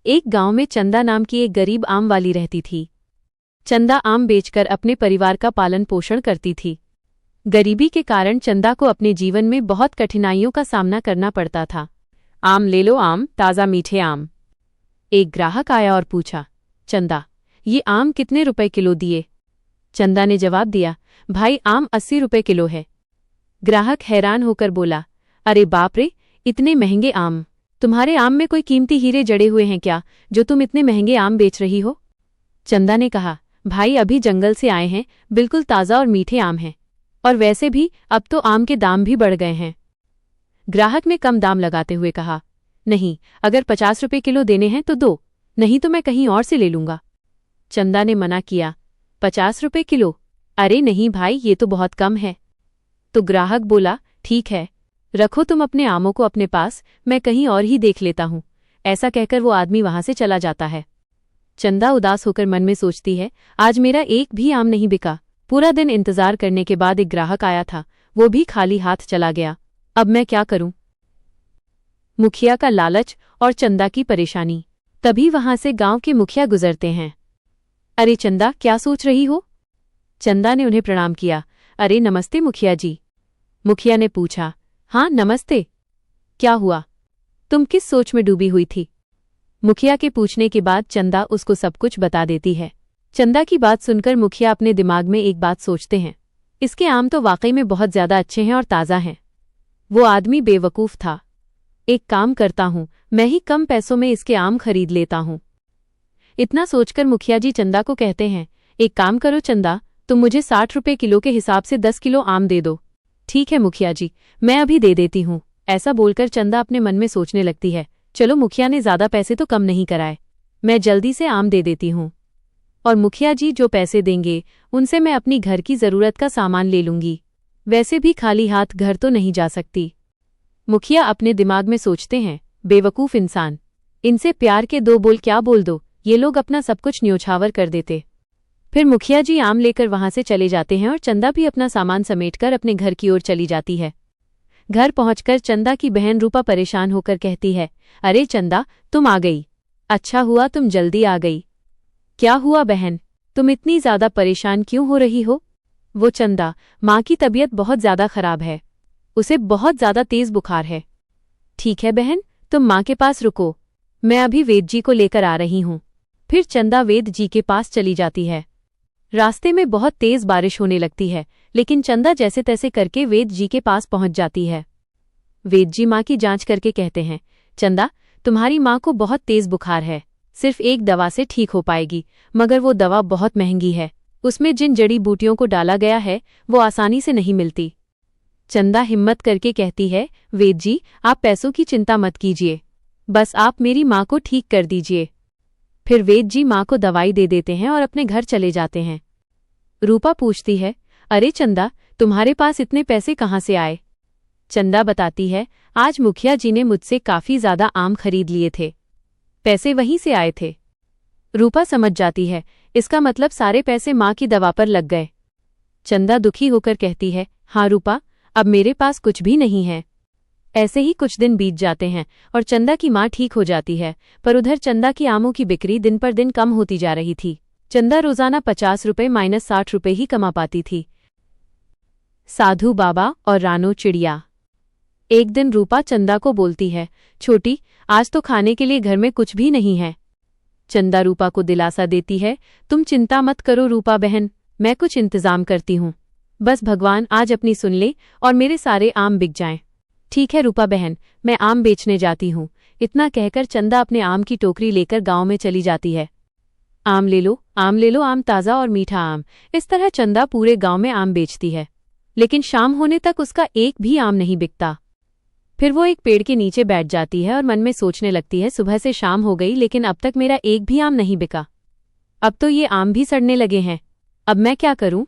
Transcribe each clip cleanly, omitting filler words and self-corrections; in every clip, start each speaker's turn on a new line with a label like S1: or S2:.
S1: एक गांव में चंदा नाम की एक गरीब आम वाली रहती थी। चंदा आम बेचकर अपने परिवार का पालन पोषण करती थी। गरीबी के कारण चंदा को अपने जीवन में बहुत कठिनाइयों का सामना करना पड़ता था। आम ले लो आम, ताज़ा मीठे आम। एक ग्राहक आया और पूछा, चंदा, ये आम कितने रुपए किलो दिए? चंदा ने जवाब दिया, भाई आम 80 रुपए किलो है। ग्राहक हैरान होकर बोला, अरे बाप रे, इतने महंगे आम! तुम्हारे आम में कोई कीमती हीरे जड़े हुए हैं क्या, जो तुम इतने महंगे आम बेच रही हो? चंदा ने कहा, भाई अभी जंगल से आए हैं, बिल्कुल ताज़ा और मीठे आम हैं। और वैसे भी अब तो आम के दाम भी बढ़ गए हैं। ग्राहक ने कम दाम लगाते हुए कहा, नहीं, अगर 50 रुपए किलो देने हैं तो दो, नहीं तो मैं कहीं और से ले लूंगा। चंदा ने मना किया, 50 रुपए किलो? अरे नहीं भाई, ये तो बहुत कम है। तो ग्राहक बोला, ठीक है, रखो तुम अपने आमों को अपने पास, मैं कहीं और ही देख लेता हूं। ऐसा कहकर वो आदमी वहां से चला जाता है। चंदा उदास होकर मन में सोचती है, आज मेरा एक भी आम नहीं बिका। पूरा दिन इंतजार करने के बाद एक ग्राहक आया था, वो भी खाली हाथ चला गया। अब मैं क्या करूं? मुखिया का लालच और चंदा की परेशानी। तभी वहां से गांव के मुखिया गुजरते हैं। अरे चंदा, क्या सोच रही हो? चंदा ने उन्हें प्रणाम किया। अरे नमस्ते मुखिया जी। मुखिया ने पूछा, हाँ नमस्ते, क्या हुआ? तुम किस सोच में डूबी हुई थी? मुखिया के पूछने के बाद चंदा उसको सब कुछ बता देती है। चंदा की बात सुनकर मुखिया अपने दिमाग में एक बात सोचते हैं, इसके आम तो वाकई में बहुत ज्यादा अच्छे हैं और ताज़ा हैं। वो आदमी बेवकूफ़ था। एक काम करता हूं, मैं ही कम पैसों में इसके आम खरीद लेता हूं। इतना सोचकर मुखिया जी चंदा को कहते हैं, एक काम करो चंदा, तुम मुझे 60 रुपए किलो के हिसाब से 10 किलो आम दे दो। ठीक है मुखिया जी, मैं अभी दे देती हूँ। ऐसा बोलकर चंदा अपने मन में सोचने लगती है, चलो मुखिया ने ज्यादा पैसे तो कम नहीं कराए, मैं जल्दी से आम दे देती हूँ। और मुखिया जी जो पैसे देंगे उनसे मैं अपनी घर की जरूरत का सामान ले लूंगी। वैसे भी खाली हाथ घर तो नहीं जा सकती। मुखिया अपने दिमाग में सोचते हैं, बेवकूफ इंसान, इनसे प्यार के दो बोल क्या बोल दो, ये लोग अपना सब कुछ न्योछावर कर देते। फिर मुखिया जी आम लेकर वहां से चले जाते हैं और चंदा भी अपना सामान समेटकर अपने घर की ओर चली जाती है। घर पहुंचकर चंदा की बहन रूपा परेशान होकर कहती है, अरे चंदा, तुम आ गई, अच्छा हुआ तुम जल्दी आ गई। क्या हुआ बहन, तुम इतनी ज्यादा परेशान क्यों हो रही हो? वो चंदा, माँ की तबीयत बहुत ज्यादा खराब है, उसे बहुत ज्यादा तेज बुखार है। ठीक है बहन, तुम माँ के पास रुको, मैं अभी वेद जी को लेकर आ रही हूँ। फिर चंदा वेद जी के पास चली जाती है। रास्ते में बहुत तेज बारिश होने लगती है, लेकिन चंदा जैसे तैसे करके वेद जी के पास पहुंच जाती है। वेद जी माँ की जांच करके कहते हैं, चंदा, तुम्हारी माँ को बहुत तेज बुखार है, सिर्फ एक दवा से ठीक हो पाएगी, मगर वो दवा बहुत महंगी है, उसमें जिन जड़ी बूटियों को डाला गया है वो आसानी से नहीं मिलती। चंदा हिम्मत करके कहती है, वेद जी आप पैसों की चिंता मत कीजिए, बस आप मेरी माँ को ठीक कर दीजिए। फिर वेद जी माँ को दवाई दे देते हैं और अपने घर चले जाते हैं। रूपा पूछती है, अरे चंदा, तुम्हारे पास इतने पैसे कहाँ से आए? चंदा बताती है, आज मुखिया जी ने मुझसे काफी ज्यादा आम खरीद लिए थे, पैसे वहीं से आए थे। रूपा समझ जाती है, इसका मतलब सारे पैसे माँ की दवा पर लग गए। चंदा दुखी होकर कहती है, हाँ रूपा, अब मेरे पास कुछ भी नहीं है। ऐसे ही कुछ दिन बीत जाते हैं और चंदा की माँ ठीक हो जाती है, पर उधर चंदा की आमों की बिक्री दिन पर दिन कम होती जा रही थी। चंदा रोजाना 50 रुपए माइनस 60 रुपए ही कमा पाती थी। साधु बाबा और रानो चिड़िया। एक दिन रूपा चंदा को बोलती है, छोटी, आज तो खाने के लिए घर में कुछ भी नहीं है। चंदा रूपा को दिलासा देती है, तुम चिंता मत करो रूपा बहन, मैं कुछ इंतजाम करती हूँ, बस भगवान आज अपनी सुन ले और मेरे सारे आम बिक जाएं। ठीक है रूपा बहन, मैं आम बेचने जाती हूँ। इतना कहकर चंदा अपने आम की टोकरी लेकर गांव में चली जाती है। आम ले लो, आम ले लो, आम ताज़ा और मीठा आम। इस तरह चंदा पूरे गांव में आम बेचती है, लेकिन शाम होने तक उसका एक भी आम नहीं बिकता। फिर वो एक पेड़ के नीचे बैठ जाती है और मन में सोचने लगती है, सुबह से शाम हो गई लेकिन अब तक मेरा एक भी आम नहीं बिका। अब तो ये आम भी सड़ने लगे हैं, अब मैं क्या करूं?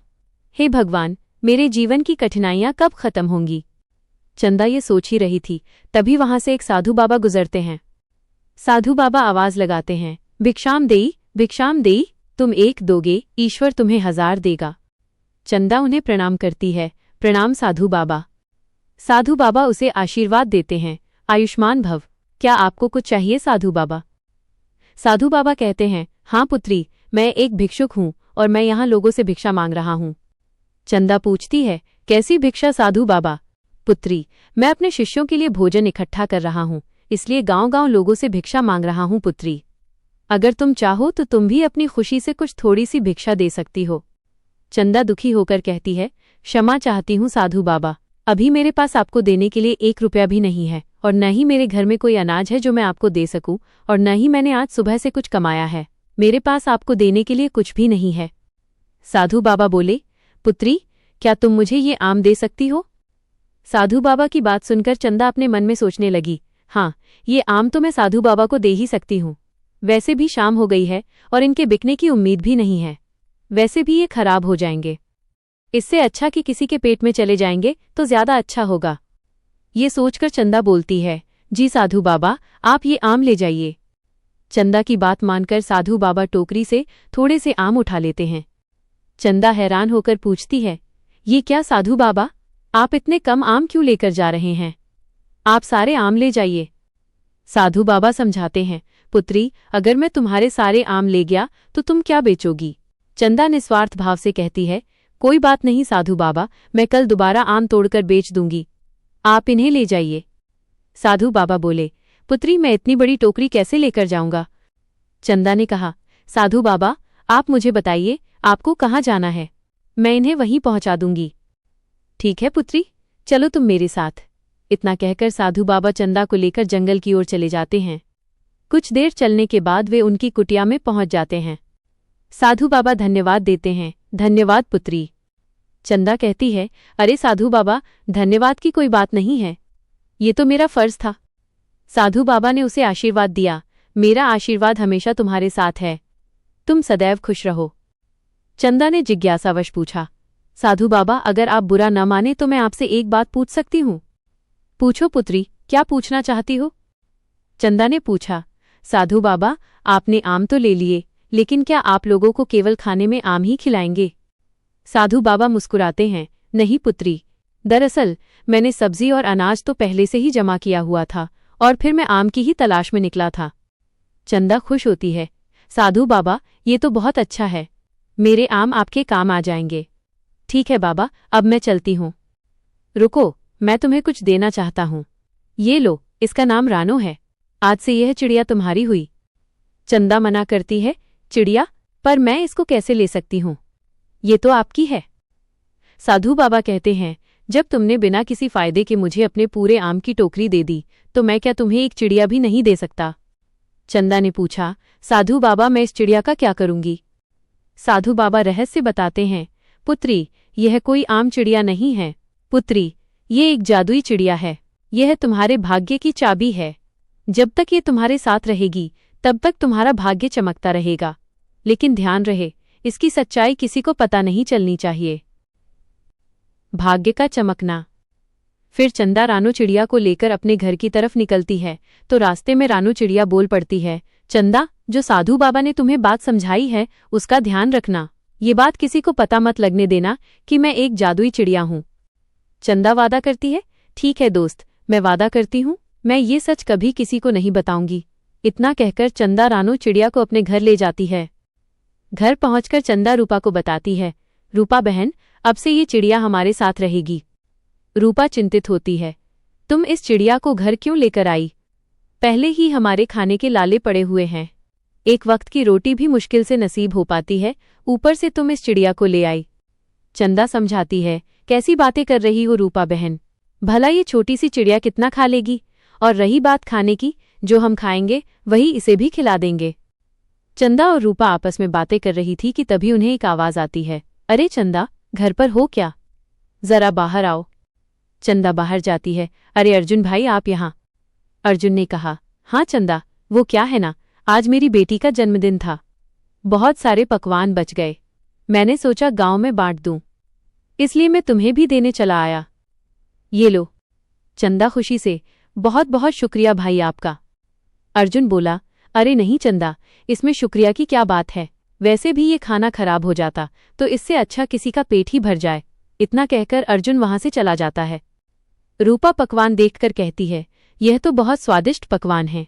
S1: हे भगवान, मेरे जीवन की कठिनाइयां कब खत्म होंगी? चंदा ये सोच ही रही थी, तभी वहां से एक साधु बाबा गुजरते हैं। साधु बाबा आवाज लगाते हैं, भिक्षाम देई, तुम एक दोगे, ईश्वर तुम्हें 1000 देगा। चंदा उन्हें प्रणाम करती है, प्रणाम साधु बाबा। साधु बाबा उसे आशीर्वाद देते हैं, आयुष्मान भव। क्या आपको कुछ चाहिए साधु बाबा? साधु बाबा कहते हैं, हाँ पुत्री, मैं एक भिक्षुक हूँ और मैं यहाँ लोगों से भिक्षा मांग रहा हूँ। चंदा पूछती है, कैसी भिक्षा साधु बाबा? पुत्री, मैं अपने शिष्यों के लिए भोजन इकट्ठा कर रहा हूँ, इसलिए गांव-गांव लोगों से भिक्षा मांग रहा हूँ पुत्री। अगर तुम चाहो तो तुम भी अपनी खुशी से कुछ थोड़ी सी भिक्षा दे सकती हो। चंदा दुखी होकर कहती है, क्षमा चाहती हूँ साधु बाबा, अभी मेरे पास आपको देने के लिए 1 रुपया भी नहीं है और न ही मेरे घर में कोई अनाज है जो मैं आपको दे सकूं और न ही मैंने आज सुबह से कुछ कमाया है। मेरे पास आपको देने के लिए कुछ भी नहीं है। साधु बाबा बोले, पुत्री, क्या तुम मुझे ये आम दे सकती हो? साधु बाबा की बात सुनकर चंदा अपने मन में सोचने लगी, हाँ, ये आम तो मैं साधु बाबा को दे ही सकती हूँ। वैसे भी शाम हो गई है और इनके बिकने की उम्मीद भी नहीं है। वैसे भी ये खराब हो जाएंगे। इससे अच्छा कि किसी के पेट में चले जाएंगे तो ज्यादा अच्छा होगा। ये सोचकर चंदा बोलती है, जी साधु बाबा, आप ये आम ले जाइए। चंदा की बात मानकर साधु बाबा टोकरी से थोड़े से आम उठा लेते हैं। चंदा हैरान होकर पूछती है, ये क्या साधु बाबा, आप इतने कम आम क्यों लेकर जा रहे हैं? आप सारे आम ले जाइए। साधु बाबा समझाते हैं, पुत्री, अगर मैं तुम्हारे सारे आम ले गया तो तुम क्या बेचोगी? चंदा निस्वार्थ भाव से कहती है, कोई बात नहीं साधु बाबा, मैं कल दोबारा आम तोड़कर बेच दूंगी, आप इन्हें ले जाइए। साधु बाबा बोले, पुत्री, मैं इतनी बड़ी टोकरी कैसे लेकर जाऊंगा? चंदा ने कहा, साधु बाबा, आप मुझे बताइए, आपको कहाँ जाना है, मैं इन्हें वहीं पहुंचा दूंगी। ठीक है पुत्री, चलो तुम मेरे साथ। इतना कहकर साधु बाबा चंदा को लेकर जंगल की ओर चले जाते हैं। कुछ देर चलने के बाद वे उनकी कुटिया में पहुंच जाते हैं। साधु बाबा धन्यवाद देते हैं, धन्यवाद पुत्री। चंदा कहती है, अरे साधु बाबा, धन्यवाद की कोई बात नहीं है, ये तो मेरा फर्ज था। साधु बाबा ने उसे आशीर्वाद दिया, मेरा आशीर्वाद हमेशा तुम्हारे साथ है, तुम सदैव खुश रहो। चंदा ने जिज्ञासावश पूछा, साधु बाबा, अगर आप बुरा न माने तो मैं आपसे एक बात पूछ सकती हूँ? पूछो पुत्री, क्या पूछना चाहती हो? चंदा ने पूछा, साधु बाबा, आपने आम तो ले लिए, लेकिन क्या आप लोगों को केवल खाने में आम ही खिलाएंगे? साधु बाबा मुस्कुराते हैं, नहीं पुत्री, दरअसल मैंने सब्जी और अनाज तो पहले से ही जमा किया हुआ था और फिर मैं आम की ही तलाश में निकला था। चंदा खुश होती है, साधु बाबा, ये तो बहुत अच्छा है, मेरे आम आपके काम आ जाएंगे। ठीक है बाबा, अब मैं चलती हूँ। रुको, मैं तुम्हें कुछ देना चाहता हूँ। ये लो, इसका नाम रानो है, आज से यह चिड़िया तुम्हारी हुई। चंदा मना करती है, चिड़िया, पर मैं इसको कैसे ले सकती हूँ, ये तो आपकी है। साधु बाबा कहते हैं, जब तुमने बिना किसी फायदे के मुझे अपने पूरे आम की टोकरी दे दी तो मैं क्या तुम्हें एक चिड़िया भी नहीं दे सकता? चंदा ने पूछा, साधु बाबा, मैं इस चिड़िया का क्या करूंगी? साधु बाबा रहस्य बताते हैं, पुत्री, यह कोई आम चिड़िया नहीं है, पुत्री, ये एक जादुई चिड़िया है, यह तुम्हारे भाग्य की चाबी है। जब तक ये तुम्हारे साथ रहेगी तब तक तुम्हारा भाग्य चमकता रहेगा, लेकिन ध्यान रहे, इसकी सच्चाई किसी को पता नहीं चलनी चाहिए। भाग्य का चमकना। फिर चंदा रानो चिड़िया को लेकर अपने घर की तरफ निकलती है तो रास्ते में रानो चिड़िया बोल पड़ती है, चंदा, जो साधु बाबा ने तुम्हें बात समझाई है उसका ध्यान रखना, ये बात किसी को पता मत लगने देना कि मैं एक जादुई चिड़िया हूँ। चंदा वादा करती है, ठीक है दोस्त, मैं वादा करती हूँ, मैं ये सच कभी किसी को नहीं बताऊंगी। इतना कहकर चंदा रानो चिड़िया को अपने घर ले जाती है। घर पहुंचकर चंदा रूपा को बताती है, रूपा बहन, अब से ये चिड़िया हमारे साथ रहेगी। रूपा चिंतित होती है, तुम इस चिड़िया को घर क्यों लेकर आई? पहले ही हमारे खाने के लाले पड़े हुए हैं, एक वक्त की रोटी भी मुश्किल से नसीब हो पाती है, ऊपर से तुम इस चिड़िया को ले आई। चंदा समझाती है, कैसी बातें कर रही हो रूपा बहन, भला ये छोटी सी चिड़िया कितना खा लेगी, और रही बात खाने की, जो हम खाएंगे वही इसे भी खिला देंगे। चंदा और रूपा आपस में बातें कर रही थी कि तभी उन्हें एक आवाज आती है, अरे चंदा, घर पर हो क्या? जरा बाहर आओ। चंदा बाहर जाती है, अरे अर्जुन भाई, आप यहाँ? अर्जुन ने कहा, हाँ चंदा, वो क्या है ना, आज मेरी बेटी का जन्मदिन था, बहुत सारे पकवान बच गए, मैंने सोचा गांव में बांट दूं, इसलिए मैं तुम्हें भी देने चला आया। ये लो। चंदा खुशी से, बहुत बहुत शुक्रिया भाई आपका। अर्जुन बोला, अरे नहीं चंदा, इसमें शुक्रिया की क्या बात है, वैसे भी ये खाना खराब हो जाता तो इससे अच्छा किसी का पेट ही भर जाए। इतना कहकर अर्जुन वहां से चला जाता है। रूपा पकवान देखकर कहती है, यह तो बहुत स्वादिष्ट पकवान है।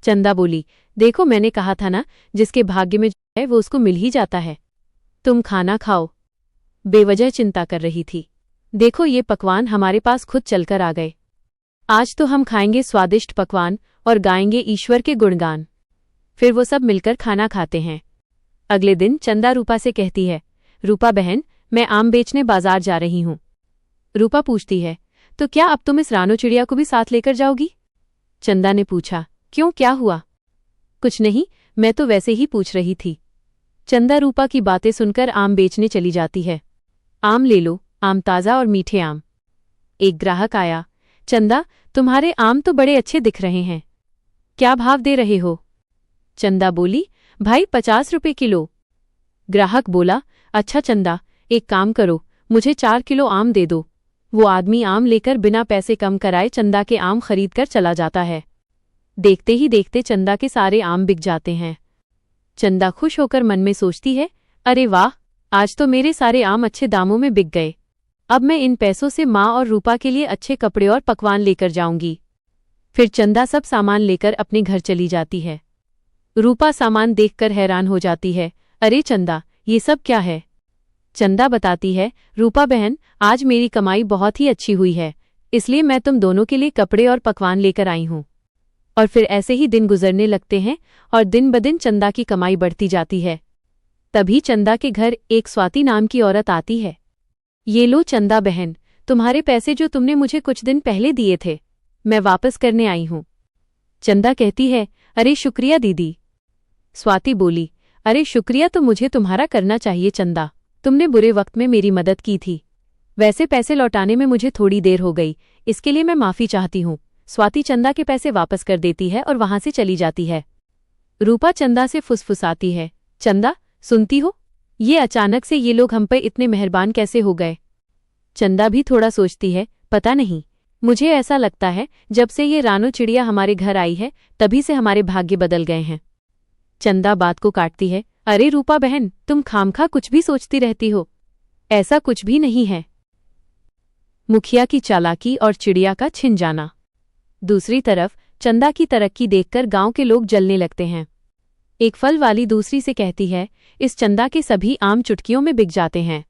S1: चंदा बोली, देखो मैंने कहा था ना, जिसके भाग्य में जो है वो उसको मिल ही जाता है। तुम खाना खाओ। बेवजह चिंता कर रही थी। देखो ये पकवान हमारे पास खुद चलकर आ गए। आज तो हम खाएंगे स्वादिष्ट पकवान और गाएंगे ईश्वर के गुणगान। फिर वो सब मिलकर खाना खाते हैं। अगले दिन चंदा रूपा से कहती है, रूपा बहन, मैं आम बेचने बाजार जा रही हूं। रूपा पूछती है, तो क्या अब तुम इस रानो चिड़िया को भी साथ लेकर जाओगी? चंदा ने पूछा, क्यों, क्या हुआ? कुछ नहीं, मैं तो वैसे ही पूछ रही थी। चंदा रूपा की बातें सुनकर आम बेचने चली जाती है। आम ले लो, आम ताज़ा और मीठे आम। एक ग्राहक आया, चंदा तुम्हारे आम तो बड़े अच्छे दिख रहे हैं, क्या भाव दे रहे हो? चंदा बोली, भाई 50 रुपये किलो। ग्राहक बोला, अच्छा चंदा, एक काम करो, मुझे 4 किलो आम दे दो। वो आदमी आम लेकर बिना पैसे कम कराए चंदा के आम खरीदकर चला जाता है। देखते ही देखते चंदा के सारे आम बिक जाते हैं। चंदा खुश होकर मन में सोचती है, अरे वाह, आज तो मेरे सारे आम अच्छे दामों में बिक गए। अब मैं इन पैसों से माँ और रूपा के लिए अच्छे कपड़े और पकवान लेकर जाऊंगी। फिर चंदा सब सामान लेकर अपने घर चली जाती है। रूपा सामान देखकर हैरान हो जाती है, अरे चंदा, ये सब क्या है? चंदा बताती है, रूपा बहन, आज मेरी कमाई बहुत ही अच्छी हुई है, इसलिए मैं तुम दोनों के लिए कपड़े और पकवान लेकर आई हूं। और फिर ऐसे ही दिन गुजरने लगते हैं और दिन ब दिन चंदा की कमाई बढ़ती जाती है। तभी चंदा के घर एक स्वाति नाम की औरत आती है। ये लो चंदा बहन, तुम्हारे पैसे जो तुमने मुझे कुछ दिन पहले दिए थे, मैं वापस करने आई हूं। चंदा कहती है, अरे शुक्रिया दीदी। स्वाति बोली, अरे शुक्रिया तो मुझे तुम्हारा करना चाहिए चंदा, तुमने बुरे वक्त में मेरी मदद की थी। वैसे पैसे लौटाने में मुझे थोड़ी देर हो गई, इसके लिए मैं माफ़ी चाहती हूँ। स्वाति चंदा के पैसे वापस कर देती है और वहां से चली जाती है। रूपा चंदा से फुसफुसाती है, चंदा सुनती हो, ये अचानक से ये लोग हम पे इतने मेहरबान कैसे हो गए? चंदा भी थोड़ा सोचती है, पता नहीं, मुझे ऐसा लगता है जब से ये रानो चिड़िया हमारे घर आई है तभी से हमारे भाग्य बदल गए हैं। चंदा बात को काटती है, अरे रूपा बहन, तुम खामखा कुछ भी सोचती रहती हो, ऐसा कुछ भी नहीं है। मुखिया की चालाकी और चिड़िया का छिन जाना। दूसरी तरफ चंदा की तरक्की देखकर गांव के लोग जलने लगते हैं। एक फल वाली दूसरी से कहती है, इस चंदा के सभी आम चुटकियों में बिक जाते हैं,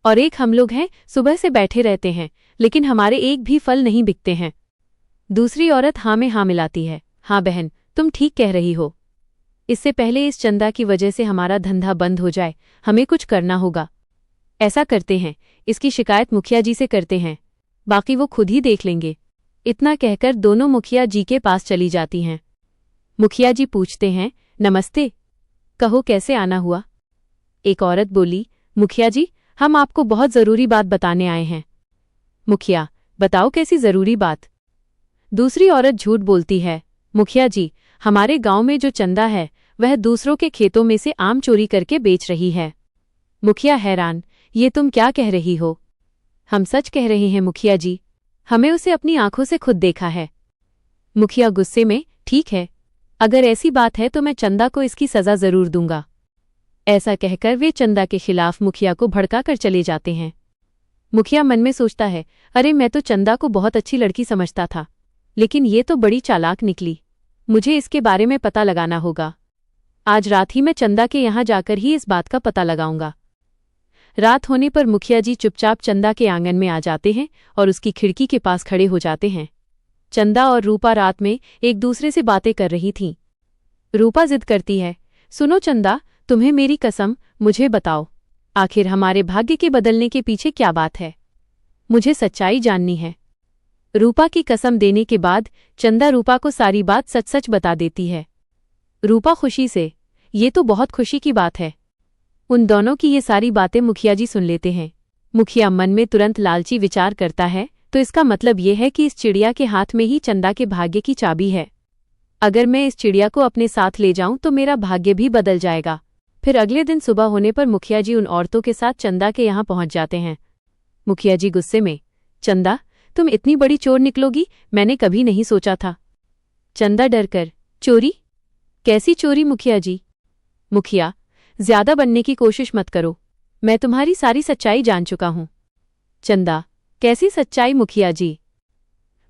S1: और एक हम लोग हैं, सुबह से बैठे रहते हैं, लेकिन हमारे एक भी फल नहीं बिकते हैं। दूसरी औरत हाँ में हाँ मिलाती है, हाँ बहन, तुम ठीक कह रही हो। इससे पहले इस चंदा की वजह से हमारा धंधा बंद हो जाए, हमें कुछ करना होगा। ऐसा करते हैं, इसकी शिकायत मुखिया जी से करते हैं, बाकी वो खुद ही देख लेंगे। इतना कहकर दोनों मुखिया जी के पास चली जाती हैं। मुखिया जी पूछते हैं, नमस्ते, कहो कैसे आना हुआ? एक औरत बोली, मुखिया जी, हम आपको बहुत ज़रूरी बात बताने आए हैं। मुखिया, बताओ कैसी ज़रूरी बात? दूसरी औरत झूठ बोलती है, मुखिया जी, हमारे गांव में जो चंदा है वह दूसरों के खेतों में से आम चोरी करके बेच रही है। मुखिया हैरान, ये तुम क्या कह रही हो? हम सच कह रहे हैं मुखिया जी, हमें उसे अपनी आंखों से खुद देखा है। मुखिया गुस्से में, ठीक है, अगर ऐसी बात है तो मैं चंदा को इसकी सजा जरूर दूंगा। ऐसा कहकर वे चंदा के खिलाफ मुखिया को भड़काकर चले जाते हैं। मुखिया मन में सोचता है, अरे मैं तो चंदा को बहुत अच्छी लड़की समझता था, लेकिन ये तो बड़ी चालाक निकली, मुझे इसके बारे में पता लगाना होगा। आज रात ही मैं चंदा के यहाँ जाकर ही इस बात का पता लगाऊंगा। रात होने पर मुखिया जी चुपचाप चंदा के आंगन में आ जाते हैं और उसकी खिड़की के पास खड़े हो जाते हैं। चंदा और रूपा रात में एक दूसरे से बातें कर रही थीं। रूपा जिद करती है, सुनो चंदा, तुम्हें मेरी कसम, मुझे बताओ, आखिर हमारे भाग्य के बदलने के पीछे क्या बात है? मुझे सच्चाई जाननी है। रूपा की कसम देने के बाद चंदा रूपा को सारी बात सच सच बता देती है। रूपा खुशी से, ये तो बहुत खुशी की बात है। उन दोनों की ये सारी बातें मुखिया जी सुन लेते हैं। मुखिया मन में तुरंत लालची विचार करता है, तो इसका मतलब ये है कि इस चिड़िया के हाथ में ही चंदा के भाग्य की चाबी है। अगर मैं इस चिड़िया को अपने साथ ले जाऊं तो मेरा भाग्य भी बदल जाएगा। फिर अगले दिन सुबह होने पर मुखिया जी उन औरतों के साथ चंदा के यहाँ पहुंच जाते हैं। मुखिया जी गुस्से में, चंदा, तुम इतनी बड़ी चोर निकलोगी, मैंने कभी नहीं सोचा था। चंदा डरकर, चोरी? कैसी चोरी मुखिया जी? मुखिया, ज्यादा बनने की कोशिश मत करो, मैं तुम्हारी सारी सच्चाई जान चुका हूं। चंदा, कैसी सच्चाई मुखिया जी?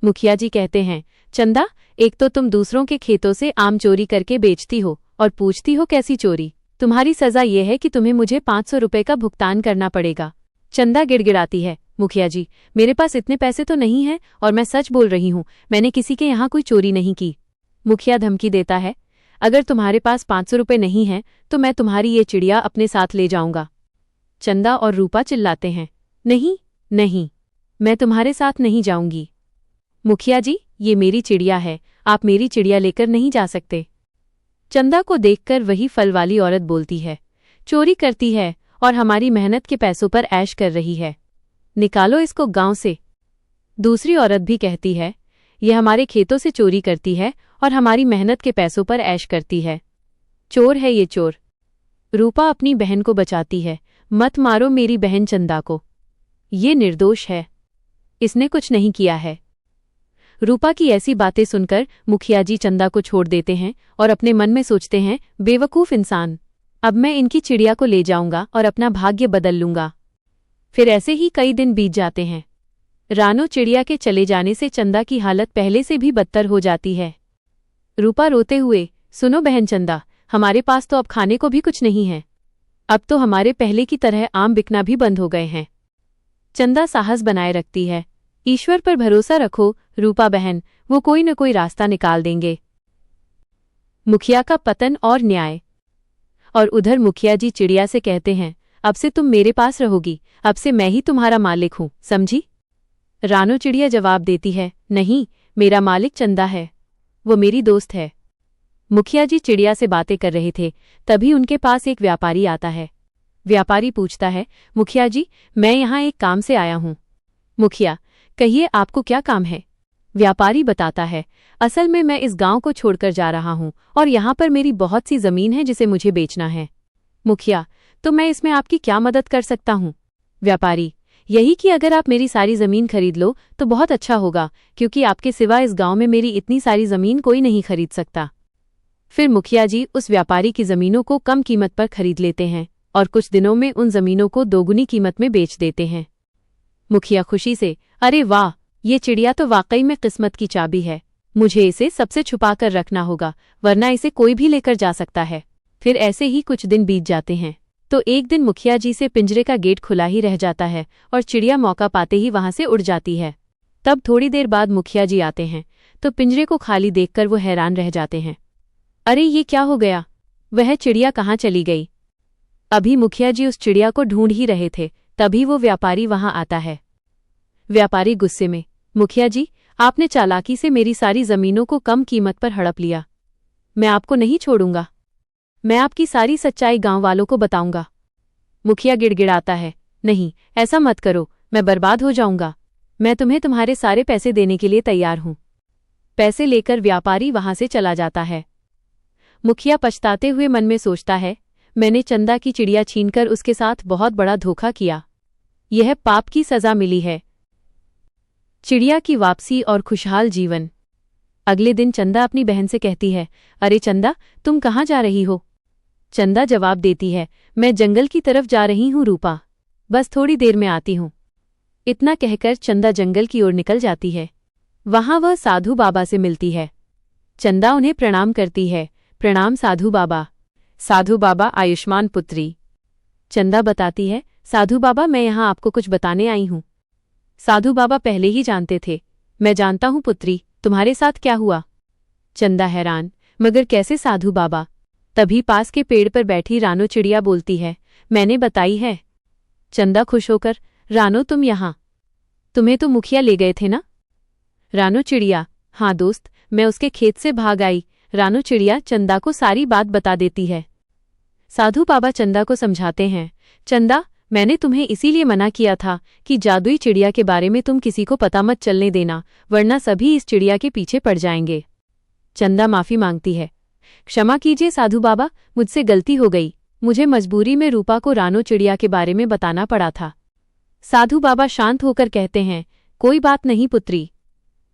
S1: मुखिया जी कहते हैं, चंदा, एक तो तुम दूसरों के खेतों से आम चोरी करके बेचती हो और पूछती हो कैसी चोरी। तुम्हारी सजा ये है कि तुम्हें मुझे 500 रुपए का भुगतान करना पड़ेगा। चंदा गिड़गिड़ाती है, मुखिया जी, मेरे पास इतने पैसे तो नहीं हैं और मैं सच बोल रही हूँ, मैंने किसी के यहाँ कोई चोरी नहीं की। मुखिया धमकी देता है, अगर तुम्हारे पास 500 रुपए नहीं हैं तो मैं तुम्हारी ये चिड़िया अपने साथ ले जाऊंगा। चंदा और रूपा चिल्लाते हैं, नहीं नहीं, मैं तुम्हारे साथ नहीं जाऊंगी। मुखिया जी, ये मेरी चिड़िया है, आप मेरी चिड़िया लेकर नहीं जा सकते। चंदा को देखकर वही फल वाली औरत बोलती है, चोरी करती है और हमारी मेहनत के पैसों पर ऐश कर रही है, निकालो इसको गांव से। दूसरी औरत भी कहती है, यह हमारे खेतों से चोरी करती है और हमारी मेहनत के पैसों पर ऐश करती है, चोर है ये चोर। रूपा अपनी बहन को बचाती है, मत मारो मेरी बहन चंदा को, ये निर्दोष है, इसने कुछ नहीं किया है। रूपा की ऐसी बातें सुनकर मुखिया जी चंदा को छोड़ देते हैं और अपने मन में सोचते हैं, बेवकूफ़ इंसान, अब मैं इनकी चिड़िया को ले जाऊंगा और अपना भाग्य बदल लूंगा। फिर ऐसे ही कई दिन बीत जाते हैं। रानो चिड़िया के चले जाने से चंदा की हालत पहले से भी बदतर हो जाती है। रूपा रोते हुए, सुनो बहन चंदा, हमारे पास तो अब खाने को भी कुछ नहीं है, अब तो हमारे पहले की तरह आम बिकना भी बंद हो गए हैं। चंदा साहस बनाए रखती है, ईश्वर पर भरोसा रखो रूपा बहन, वो कोई न कोई रास्ता निकाल देंगे। मुखिया का पतन और न्याय। और उधर मुखिया जी चिड़िया से कहते हैं, अब से तुम मेरे पास रहोगी, अब से मैं ही तुम्हारा मालिक हूं, समझी। रानो चिड़िया जवाब देती है, नहीं, मेरा मालिक चंदा है, वो मेरी दोस्त है। मुखिया जी चिड़िया से बातें कर रहे थे, तभी उनके पास एक व्यापारी आता है। व्यापारी पूछता है, मुखिया जी, मैं यहाँ एक काम से आया हूँ। मुखिया, कहिए आपको क्या काम है। व्यापारी बताता है, असल में मैं इस गांव को छोड़कर जा रहा हूँ और यहाँ पर मेरी बहुत सी जमीन है जिसे मुझे बेचना है। मुखिया, तो मैं इसमें आपकी क्या मदद कर सकता हूँ। व्यापारी, यही कि अगर आप मेरी सारी जमीन खरीद लो तो बहुत अच्छा होगा, क्योंकि आपके सिवा इस गांव में मेरी इतनी सारी जमीन कोई नहीं खरीद सकता। फिर मुखिया जी उस व्यापारी की जमीनों को कम कीमत पर खरीद लेते हैं और कुछ दिनों में उन जमीनों को दोगुनी कीमत में बेच देते हैं। मुखिया खुशी से, अरे वाह, ये चिड़िया तो वाकई में किस्मत की चाबी है, मुझे इसे सबसे छुपा कर रखना होगा, वरना इसे कोई भी लेकर जा सकता है। फिर ऐसे ही कुछ दिन बीत जाते हैं तो एक दिन मुखिया जी से पिंजरे का गेट खुला ही रह जाता है और चिड़िया मौका पाते ही वहां से उड़ जाती है। तब थोड़ी देर बाद मुखिया जी आते हैं तो पिंजरे को खाली देखकर वो हैरान रह जाते हैं, अरे ये क्या हो गया, वह चिड़िया कहाँ चली गई। अभी मुखिया जी उस चिड़िया को ढूंढ ही रहे थे, तभी वो व्यापारी वहां आता है। व्यापारी गुस्से में, मुखिया जी, आपने चालाकी से मेरी सारी जमीनों को कम कीमत पर हड़प लिया, मैं आपको नहीं छोड़ूंगा, मैं आपकी सारी सच्चाई गांव वालों को बताऊंगा। मुखिया गिड़गिड़ाता है, नहीं, ऐसा मत करो, मैं बर्बाद हो जाऊंगा, मैं तुम्हें तुम्हारे सारे पैसे देने के लिए तैयार हूं। पैसे लेकर व्यापारी वहां से चला जाता है। मुखिया पछताते हुए मन में सोचता है, मैंने चंदा की चिड़िया छीनकर उसके साथ बहुत बड़ा धोखा किया, यह पाप की सजा मिली है। चिड़िया की वापसी और खुशहाल जीवन। अगले दिन चंदा अपनी बहन से कहती है, अरे चंदा, तुम कहाँ जा रही हो। चंदा जवाब देती है, मैं जंगल की तरफ जा रही हूँ रूपा, बस थोड़ी देर में आती हूँ। इतना कहकर चंदा जंगल की ओर निकल जाती है। वहां वह साधु बाबा से मिलती है। चंदा उन्हें प्रणाम करती है, प्रणाम साधु बाबा। साधु बाबा, आयुष्मान पुत्री। चंदा बताती है, साधु बाबा, मैं यहाँ आपको कुछ बताने आई हूँ। साधु बाबा पहले ही जानते थे, मैं जानता हूँ पुत्री, तुम्हारे साथ क्या हुआ। चंदा हैरान, मगर कैसे साधु बाबा। तभी पास के पेड़ पर बैठी रानो चिड़िया बोलती है, मैंने बताई है। चंदा खुश होकर, रानो तुम यहाँ, तुम्हें तो मुखिया ले गए थे ना। रानो चिड़िया, हाँ दोस्त, मैं उसके खेत से भाग आई। रानो चिड़िया चंदा को सारी बात बता देती है। साधु बाबा चंदा को समझाते हैं, चंदा, मैंने तुम्हें इसीलिए मना किया था कि जादुई चिड़िया के बारे में तुम किसी को पता मत चलने देना, वरना सभी इस चिड़िया के पीछे पड़ जाएंगे। चंदा माफी मांगती है, क्षमा कीजिए साधु बाबा, मुझसे गलती हो गई, मुझे मजबूरी में रूपा को रानो चिड़िया के बारे में बताना पड़ा था। साधु बाबा शांत होकर कहते हैं, कोई बात नहीं पुत्री,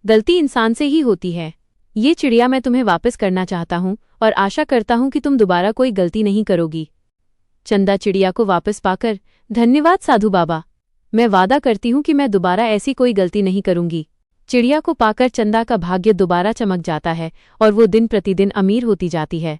S1: गलती इंसान से ही होती है। ये चिड़िया मैं तुम्हें वापस करना चाहता हूँ और आशा करता हूँ कि तुम दोबारा कोई गलती नहीं करोगी। चंदा चिड़िया को वापस पाकर, धन्यवाद साधु बाबा, मैं वादा करती हूँ कि मैं दोबारा ऐसी कोई गलती नहीं करूंगी। चिड़िया को पाकर चंदा का भाग्य दोबारा चमक जाता है और वो दिन प्रतिदिन अमीर होती जाती है।